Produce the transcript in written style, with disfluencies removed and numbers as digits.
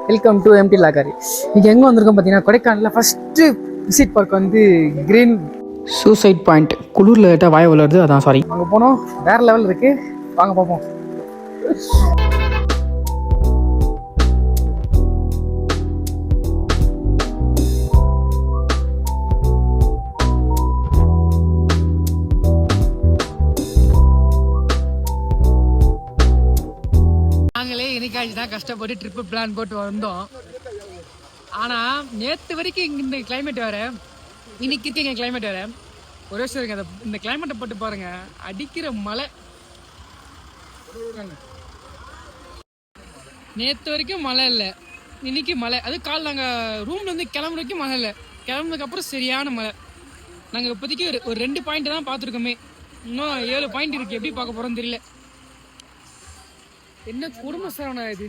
Welcome to empty லாகாரி. இங்கே எங்கே வந்திருக்கோம் பார்த்தீங்கன்னா, கொடைக்கானலில் ஃபஸ்ட்டு விசிட் பார்க் வந்து கிரீன் சூசைட் பாயிண்ட். குளிரில் லேட்டாக வாய விளையாடுது, அதான் சாரி. அங்கே போனோம், வேறு லெவல் இருக்குது. வாங்க பார்ப்போம். நாங்களே என்னைக்காச்சு தான் கஷ்டப்பட்டு ட்ரிப்பு பிளான் போட்டு வந்தோம். ஆனால் நேற்று வரைக்கும் இந்த கிளைமேட் வேறு, இன்னைக்கு இருக்கு எங்கள் கிளைமேட் வேறு. ஒரு வருஷம் இருக்கு. அதை இந்த கிளைமேட்டை போட்டு பாருங்க, அடிக்கிற மழை. நேற்று வரைக்கும் மழை இல்லை, இன்னைக்கு மழை. அது கால் நாங்கள் ரூம்லேருந்து கிளம்புற வரைக்கும் மழை இல்லை, கிளம்புனதுக்கப்புறம் சரியான மழை. நாங்கள் இப்போதைக்கு ஒரு 2 பாயிண்ட் தான் பார்த்துருக்கோமே, இன்னும் 7 பாயிண்ட் இருக்குது. எப்படி பார்க்க போகிறோன்னு தெரியல. என்ன குடும்ப சேவனா இது.